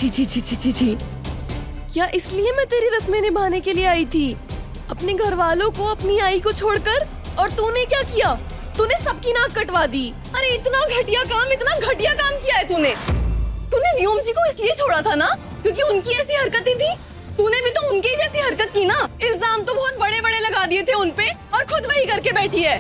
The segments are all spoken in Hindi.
छी छी छी छी छी छी। क्या इसलिए मैं तेरी रस्में निभाने के लिए आई थी? अपने घर वालों को, अपनी आई को छोड़कर? और तूने क्या किया? तूने सबकी नाक कटवा दी। अरे इतना घटिया काम किया है तूने। तूने व्योम जी को इसलिए छोड़ा था ना क्योंकि उनकी ऐसी हरकतें थी। तूने भी तो उनकी जैसी हरकत की ना। इल्जाम तो बहुत बड़े बड़े लगा दिए थे उनपे और खुद वही करके बैठी है।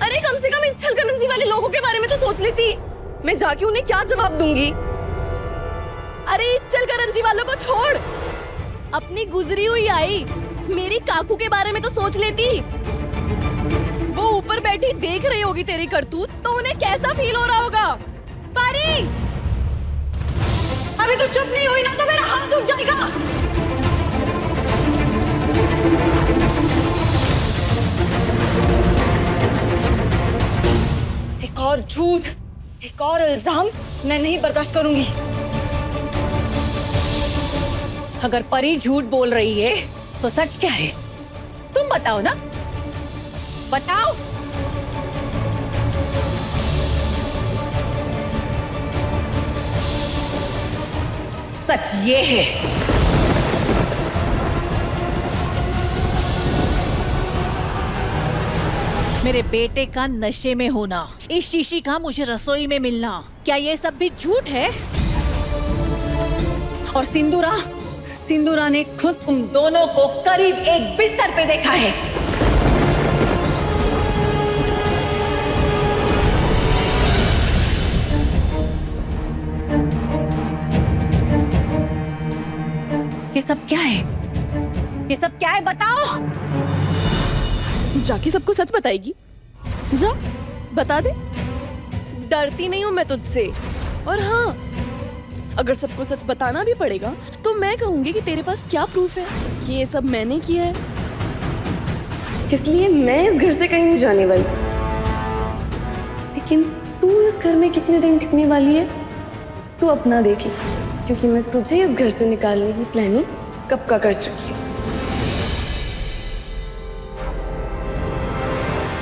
अरे कम से कम इन छलकनंजी वाले लोगों के बारे में तो सोच लेती। मैं जाके उन्हें क्या जवाब दूंगी? अरे छलकनंजी वालों को छोड़, अपनी गुजरी हुई आई मेरी काकू के बारे में तो सोच लेती। वो ऊपर बैठी देख रही होगी तेरी करतूत, तो उन्हें कैसा फील हो रहा होगा? पारी, अभी तो चुप नहीं हुई ना तो मेरा हाथ उठ जाएगा। एक और झूठ, एक और इल्जाम मैं नहीं बर्दाश्त करूंगी। अगर परी झूठ बोल रही है तो सच क्या है? तुम बताओ ना, बताओ। सच ये है मेरे बेटे का नशे में होना, इस शीशी का मुझे रसोई में मिलना, क्या ये सब भी झूठ है? और सिंदूरा ने खुद तुम दोनों को करीब एक बिस्तर पे देखा है। ये सब क्या है? ये सब क्या है बताओ। जाके सबको सच बताएगी? जा बता दे, डरती नहीं हूँ मैं तुझसे। और हाँ, अगर सबको सच बताना भी पड़ेगा तो मैं कहूंगी कि तेरे पास क्या प्रूफ है कि ये सब मैंने किया है। इसलिए मैं इस घर से कहीं नहीं जाने वाली। लेकिन तू इस घर में कितने दिन टिकने वाली है तू अपना देख ले, क्योंकि मैं तुझे इस घर से निकालने की प्लानिंग कब का कर चुकी हूँ।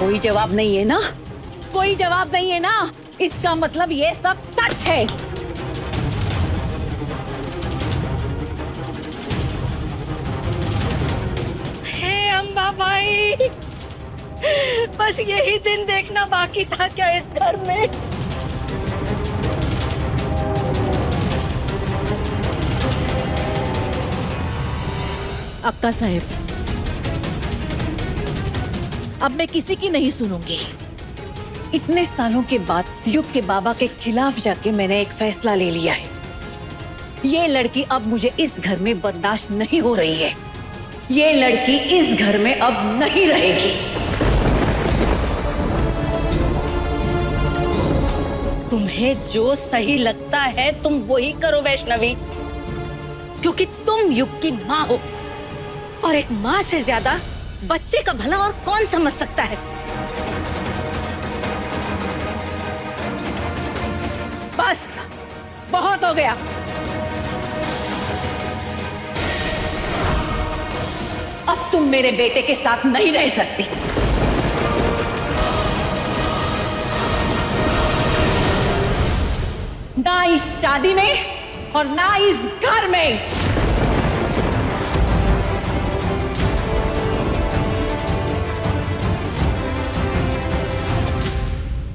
कोई जवाब नहीं है ना? कोई जवाब नहीं है ना? इसका मतलब ये सब सच है। हे अम्बा भाई, बस यही दिन देखना बाकी था क्या इस घर में? अक्का साहब, अब मैं किसी की नहीं सुनूंगी। इतने सालों के बाद युग के बाबा के खिलाफ जाके मैंने एक फैसला ले लिया है। ये लड़की अब मुझे इस घर में बर्दाश्त नहीं हो रही है। ये लड़की इस घर में अब नहीं रहेगी। तुम्हें जो सही लगता है तुम वही करो वैष्णवी, क्योंकि तुम युग की माँ हो और एक माँ से ज्यादा बच्चे का भला और कौन समझ सकता है। बस बहुत हो गया। अब तुम मेरे बेटे के साथ नहीं रह सकती। ना इस शादी में और ना इस घर में।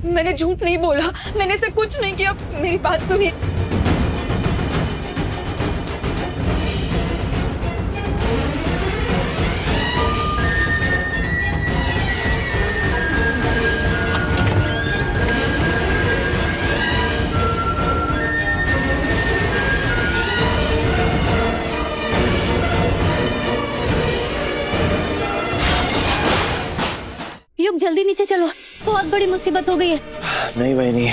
मैंने झूठ नहीं बोला, मैंने से कुछ नहीं किया। मेरी बात सुनिए। युग जल्दी नीचे चलो, बहुत बड़ी मुसीबत हो गई है। नहीं बहनी,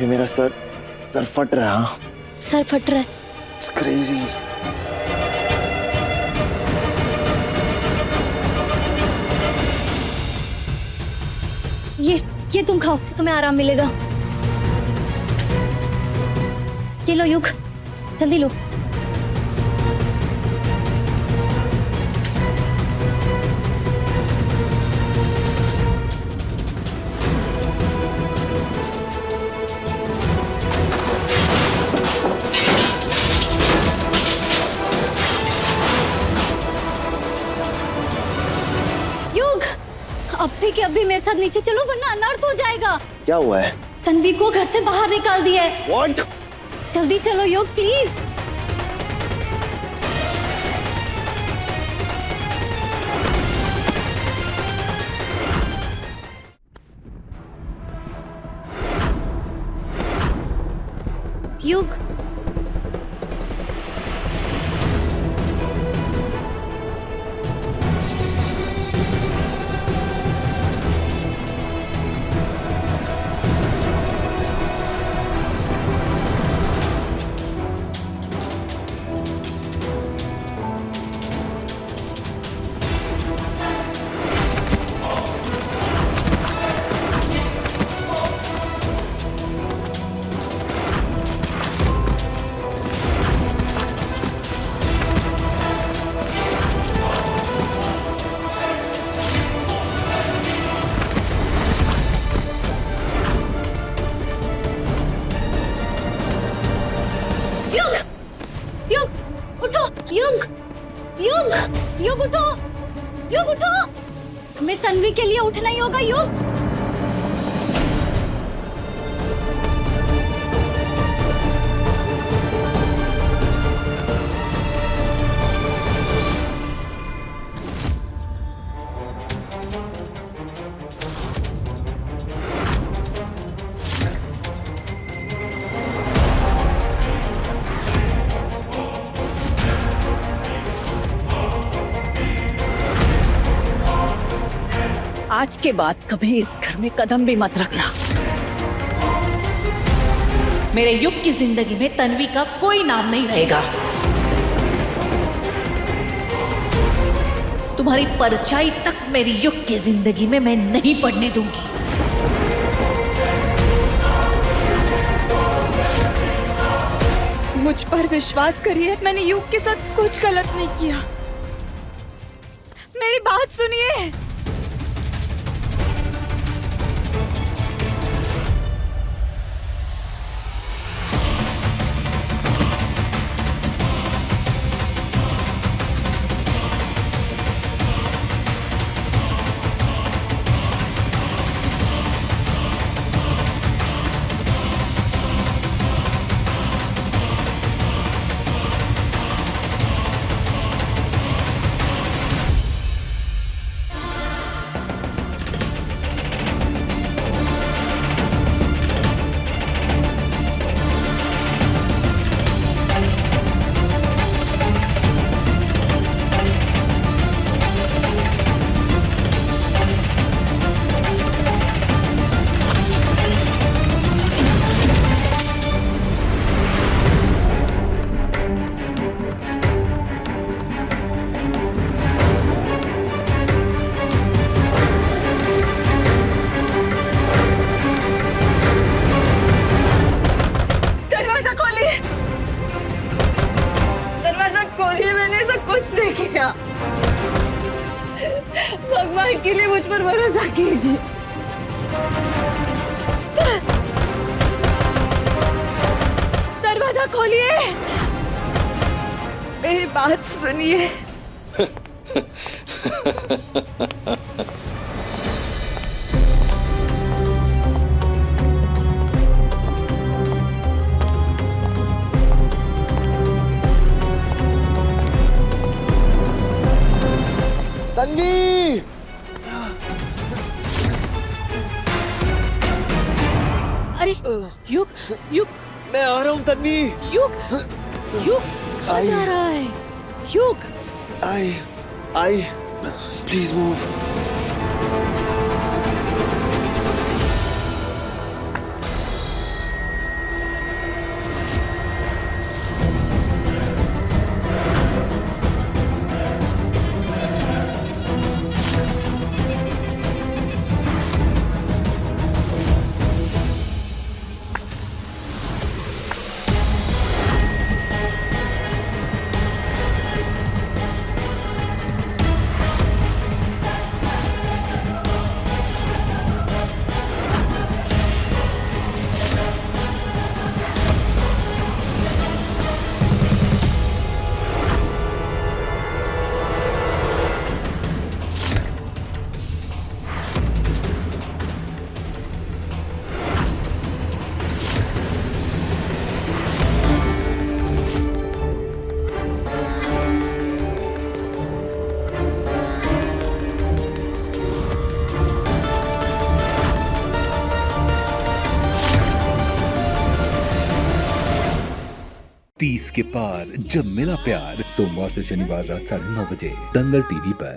ये मेरा सर फट रहा है। सर फट रहा है? It's crazy. ये तुम खाओ, इससे तुम्हें आराम मिलेगा। ये लो युग, जल्दी लो। अब भी कि अभी मेरे साथ नीचे चलो वरना अनर्थ हो जाएगा। क्या हुआ है? तन्वी को घर से बाहर निकाल दिया है। What? जल्दी चलो योग प्लीज। युग युग युग उठो। युग युग युग उठो। युग उठो। तुम्हें तन्वी के लिए उठना ही होगा युग। आज के बाद कभी इस घर में कदम भी मत रखना। मेरे युग की जिंदगी में तन्वी का कोई नाम नहीं रहेगा। तुम्हारी परछाई तक मेरी युग की जिंदगी में मैं नहीं पड़ने दूंगी। मुझ पर विश्वास करिए, मैंने युग के साथ कुछ गलत नहीं किया। मेरी बात सुनिए। भगवान के लिए मुझ पर भरोसा कीजिए। दरवाजा खोलिए, मेरी बात सुनिए। तन्वी! अरे युग, युग, मैं आ रहा हूँ तन्वी। युग, युग कहाँ जा रहा है? युग, आई, प्लीज मूव। 30 के पार जब मिला प्यार, सोमवार से शनिवार रात 9:30 बजे दंगल टीवी पर।